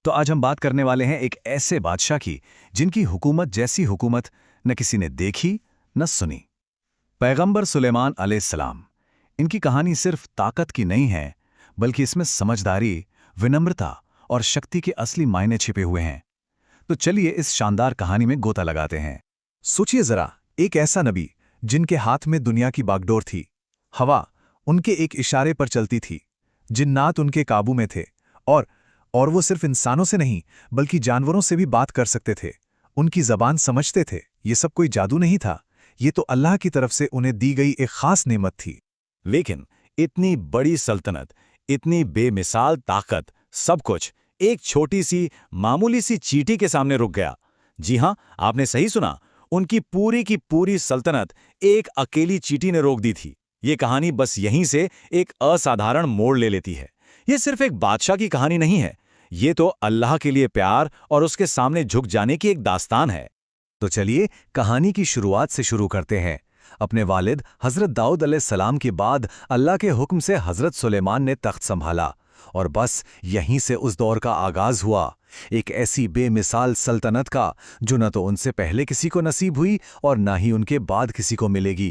तो आज हम बात करने वाले हैं एक ऐसे बादशाह की जिनकी हुकूमत जैसी हुकूमत न किसी ने देखी न सुनी। पैगंबर सुलेमान अलैहिस्सलाम। इनकी कहानी सिर्फ ताकत की नहीं है, बल्कि इसमें समझदारी, विनम्रता और शक्ति के असली मायने छिपे हुए हैं। तो चलिए इस शानदार कहानी में गोता लगाते हैं। सोचिए जरा, एक ऐसा नबी जिनके हाथ में दुनिया की बागडोर थी। हवा उनके एक इशारे पर चलती थी, जिन्नात उनके काबू में थे, और वो सिर्फ इंसानों से नहीं बल्कि जानवरों से भी बात कर सकते थे। उनकी जबान समझते थे। ये सब कोई जादू नहीं था, ये तो अल्लाह की तरफ से उन्हें दी गई एक खास नेमत थी। लेकिन इतनी बड़ी सल्तनत, इतनी बेमिसाल ताकत, सब कुछ एक छोटी सी मामूली सी चींटी के सामने रुक गया। जी हां, आपने सही सुना, उनकी पूरी की पूरी सल्तनत एक अकेली चींटी ने रोक दी थी। ये कहानी बस यहीं से एक असाधारण मोड़ ले लेती है। ये सिर्फ एक बादशाह की कहानी नहीं है, ये तो अल्लाह के लिए प्यार और उसके सामने झुक जाने की एक दास्तान है। तो चलिए कहानी की शुरुआत से शुरू करते हैं। अपने वालिद हजरत दाऊद अलैहिस्सलाम के बाद अल्लाह के हुक्म से हजरत सुलेमान ने तख्त संभाला, और बस यहीं से उस दौर का आगाज हुआ, एक ऐसी बेमिसाल सल्तनत का जो न तो उनसे पहले किसी को नसीब हुई और न ही उनके बाद किसी को मिलेगी।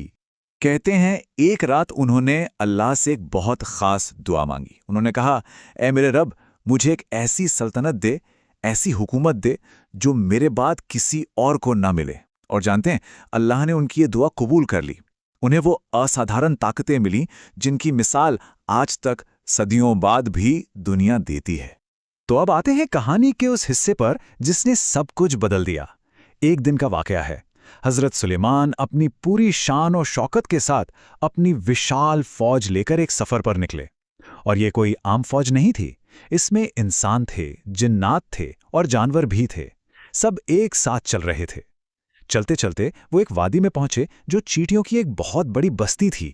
कहते हैं एक रात उन्होंने अल्लाह से एक बहुत खास दुआ मांगी। उन्होंने कहा, ऐ मेरे रब, मुझे एक ऐसी सल्तनत दे, ऐसी हुकूमत दे जो मेरे बाद किसी और को ना मिले। और जानते हैं, अल्लाह ने उनकी ये दुआ कबूल कर ली। उन्हें वो असाधारण ताकतें मिली जिनकी मिसाल आज तक सदियों बाद भी दुनिया देती है। तो अब आते हैं कहानी के उस हिस्से पर जिसने सब कुछ बदल दिया। एक दिन का वाकया है। हजरत सुलेमान अपनी पूरी शान और शौकत के साथ अपनी विशाल फौज लेकर एक सफर पर निकले। और ये कोई आम फौज नहीं थी, इसमें इंसान थे, जिन्नात थे और जानवर भी थे। सब एक साथ चल रहे थे। चलते चलते वो एक वादी में पहुंचे जो चींटियों की एक बहुत बड़ी बस्ती थी।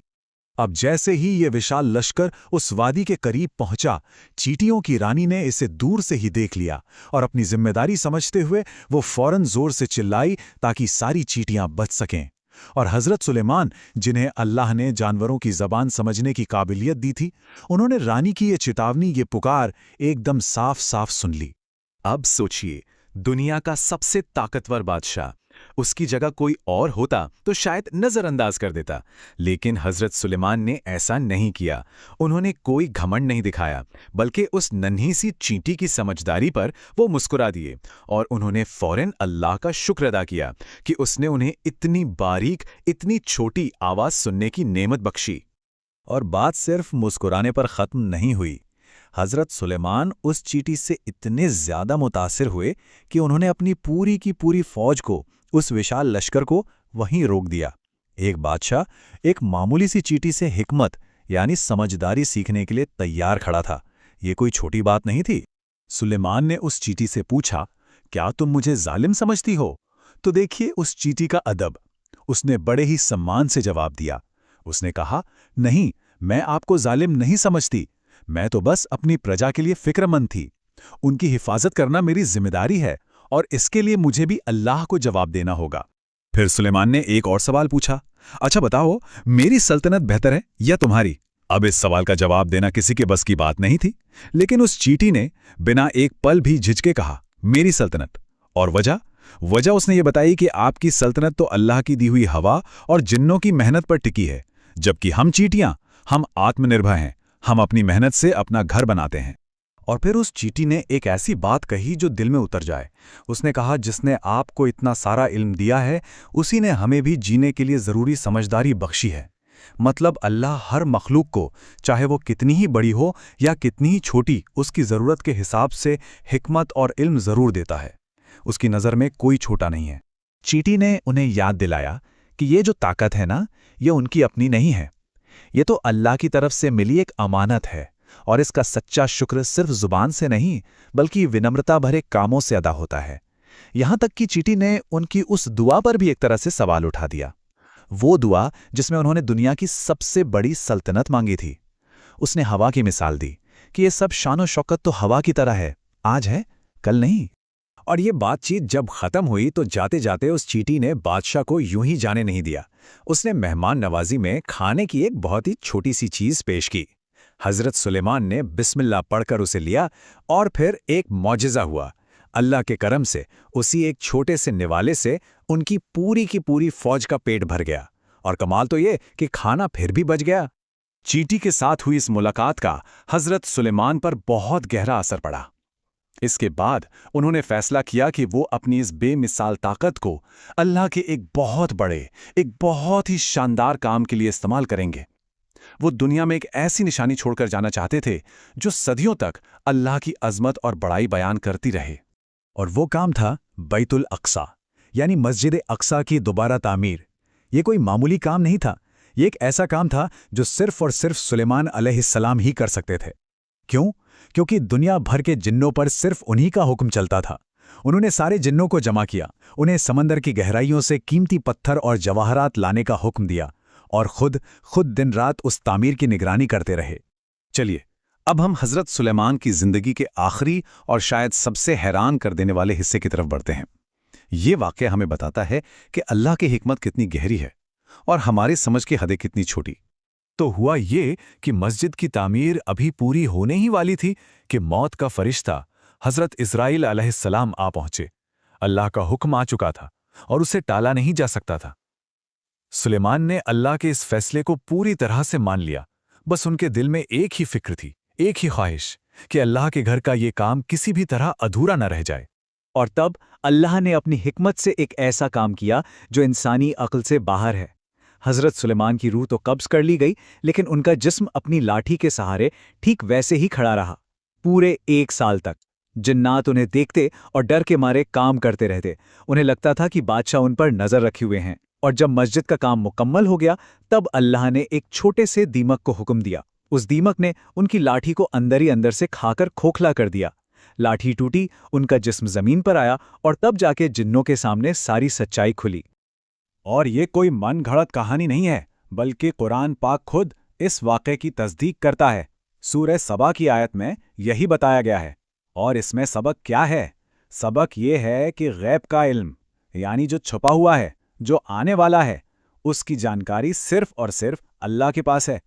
अब जैसे ही ये विशाल लश्कर उस वादी के करीब पहुंचा, चींटियों की रानी ने इसे दूर से ही देख लिया और अपनी जिम्मेदारी समझते हुए वो फौरन जोर से चिल्लाई ताकि सारी चींटियां बच सकें। और हजरत सुलेमान, जिन्हें अल्लाह ने जानवरों की जबान समझने की काबिलियत दी थी, उन्होंने रानी की ये चेतावनी, ये पुकार एकदम साफ साफ सुन ली। अब सोचिए, दुनिया का सबसे ताकतवर बादशाह, उसकी जगह कोई और होता तो शायद नजरअंदाज कर देता, लेकिन हजरत सुलेमान ने ऐसा नहीं किया। उन्होंने कोई घमंड नहीं दिखाया, बल्कि उस नन्ही सी चींटी की समझदारी पर वो मुस्कुरा दिए और उन्होंने फौरन अल्लाह का शुक्र अदा किया कि उसने उन्हें इतनी बारीक, इतनी छोटी आवाज सुनने की नेमत बख्शी। और बात सिर्फ मुस्कुराने पर खत्म नहीं हुई। हजरत सुलेमान उस चींटी से इतने ज्यादा मुतासिर हुए कि उन्होंने अपनी पूरी की पूरी फौज को, उस विशाल लश्कर को वहीं रोक दिया। एक बादशाह एक मामूली सी चींटी से हिकमत यानी समझदारी सीखने के लिए तैयार खड़ा था। ये कोई छोटी बात नहीं थी। सुलेमान ने उस चींटी से पूछा, क्या तुम मुझे जालिम समझती हो? तो देखिए उस चींटी का अदब। उसने बड़े ही सम्मान से जवाब दिया। उसने कहा, नहीं, मैं आपको जालिम नहीं समझती, मैं तो बस अपनी प्रजा के लिए फिक्रमंद थी। उनकी हिफाजत करना मेरी जिम्मेदारी है और इसके लिए मुझे भी अल्लाह को जवाब देना होगा। फिर सुलेमान ने एक और सवाल पूछा, अच्छा बताओ, मेरी सल्तनत बेहतर है या तुम्हारी? अब इस सवाल का जवाब देना किसी के बस की बात नहीं थी, लेकिन उस चींटी ने बिना एक पल भी झिझके कहा, मेरी सल्तनत। और वजह उसने ये बताई कि आपकी सल्तनत तो अल्लाह की दी हुई हवा और जिन्नों की मेहनत पर टिकी है, जबकि हम चींटियां, हम आत्मनिर्भर हैं, हम अपनी मेहनत से अपना घर बनाते हैं। और फिर उस चींटी ने एक ऐसी बात कही जो दिल में उतर जाए। उसने कहा, जिसने आपको इतना सारा इल्म दिया है, उसी ने हमें भी जीने के लिए ज़रूरी समझदारी बख्शी है। मतलब अल्लाह हर मखलूक को, चाहे वो कितनी ही बड़ी हो या कितनी ही छोटी, उसकी ज़रूरत के हिसाब से हिकमत और इल्म ज़रूर देता है। उसकी नज़र में कोई छोटा नहीं है। चींटी ने उन्हें याद दिलाया कि ये जो ताकत है ना, ये उनकी अपनी नहीं है, ये तो अल्लाह की तरफ से मिली एक अमानत है, और इसका सच्चा शुक्र सिर्फ जुबान से नहीं बल्कि विनम्रता भरे कामों से अदा होता है। यहां तक कि चींटी ने उनकी उस दुआ पर भी एक तरह से सवाल उठा दिया, वो दुआ जिसमें उन्होंने दुनिया की सबसे बड़ी सल्तनत मांगी थी। उसने हवा की मिसाल दी कि ये सब शान और शौकत तो हवा की तरह है, आज है कल नहीं। और ये बातचीत जब खत्म हुई तो जाते जाते उस चींटी ने बादशाह को यूं ही जाने नहीं दिया। उसने मेहमान नवाजी में खाने की एक बहुत ही छोटी सी चीज पेश की। हजरत सुलेमान ने बिस्मिल्लाह पढ़कर उसे लिया और फिर एक मौजिज़ा हुआ। अल्लाह के करम से उसी एक छोटे से निवाले से उनकी पूरी की पूरी फौज का पेट भर गया। और कमाल तो ये कि खाना फिर भी बच गया। चींटी के साथ हुई इस मुलाकात का हजरत सुलेमान पर बहुत गहरा असर पड़ा। इसके बाद उन्होंने फैसला किया कि वो अपनी इस बेमिसाल ताकत को अल्लाह के एक बहुत बड़े, एक बहुत ही शानदार काम के लिए इस्तेमाल करेंगे। वो दुनिया में एक ऐसी निशानी छोड़कर जाना चाहते थे जो सदियों तक अल्लाह की अजमत और बड़ाई बयान करती रहे। और वो काम था बैतुल अक्सा, यानी मस्जिद अक्सा की दोबारा तामीर। ये कोई मामूली काम नहीं था, ये एक ऐसा काम था जो सिर्फ और सिर्फ सुलेमान अलैहिस्सलाम ही कर सकते थे। क्यों? क्योंकि दुनिया भर के जिन्नों पर सिर्फ उन्हीं का हुक्म चलता था। उन्होंने सारे जिन्नों को जमा किया, उन्हें समंदर की गहराइयों से कीमती पत्थर और जवाहरात लाने का हुक्म दिया और खुद दिन रात उस तामीर की निगरानी करते रहे। चलिए, अब हम हजरत सुलेमान की जिंदगी के आखिरी और शायद सबसे हैरान कर देने वाले हिस्से की तरफ बढ़ते हैं। ये वाक़या हमें बताता है कि अल्लाह की हिकमत कितनी गहरी है और हमारी समझ की हदें कितनी छोटी। तो हुआ ये कि मस्जिद की तामीर अभी पूरी होने ही वाली थी कि मौत का फरिश्ता हजरत इस्राईल अलैहिस्सलाम आ पहुंचे। अल्लाह का हुक्म आ चुका था और उसे टाला नहीं जा सकता था। सुलेमान ने अल्लाह के इस फैसले को पूरी तरह से मान लिया। बस उनके दिल में एक ही फिक्र थी, एक ही ख्वाहिश कि अल्लाह के घर का ये काम किसी भी तरह अधूरा न रह जाए। और तब अल्लाह ने अपनी हिकमत से एक ऐसा काम किया जो इंसानी अक्ल से बाहर है। हजरत सुलेमान की रूह तो कब्ज कर ली गई, लेकिन उनका जिस्म अपनी लाठी के सहारे ठीक वैसे ही खड़ा रहा पूरे 1 साल तक। जिन्नात उन्हें देखते और डर के मारे काम करते रहते। उन्हें लगता था कि बादशाह उन पर नजर रखे हुए हैं। और जब मस्जिद का काम मुकम्मल हो गया, तब अल्लाह ने एक छोटे से दीमक को हुक्म दिया। उस दीमक ने उनकी लाठी को अंदर ही अंदर से खाकर खोखला कर दिया। लाठी टूटी, उनका जिस्म जमीन पर आया और तब जाके जिन्नों के सामने सारी सच्चाई खुली। और ये कोई मन घड़त कहानी नहीं है, बल्कि कुरान पाक खुद इस वाक़े की तस्दीक करता है। सूरह सबा की आयत में यही बताया गया है। और इसमें सबक क्या है? सबक ये है कि गैब का इल्म, यानी जो छुपा हुआ है, जो आने वाला है, उसकी जानकारी सिर्फ और सिर्फ अल्लाह के पास है।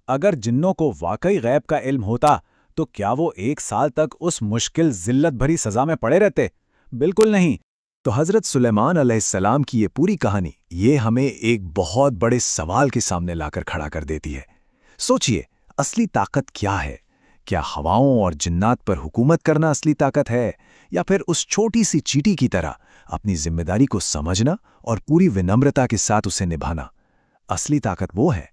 अगर जिन्नों को वाकई गैब का इल्म होता तो क्या वो 1 साल तक उस मुश्किल जिल्लत भरी सजा में पड़े रहते? बिल्कुल नहीं। तो हजरत सुलेमान अलैहिस्सलाम की ये पूरी कहानी ये हमें एक बहुत बड़े सवाल के सामने लाकर खड़ा कर देती है। सोचिए, असली ताकत क्या है? क्या हवाओं और जिन्नात पर हुकूमत करना असली ताकत है, या फिर उस छोटी सी चींटी की तरह अपनी जिम्मेदारी को समझना और पूरी विनम्रता के साथ उसे निभाना असली ताकत वो है?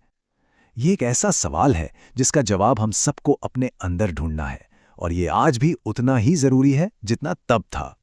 ये एक ऐसा सवाल है जिसका जवाब हम सबको अपने अंदर ढूंढना है, और ये आज भी उतना ही जरूरी है जितना तब था।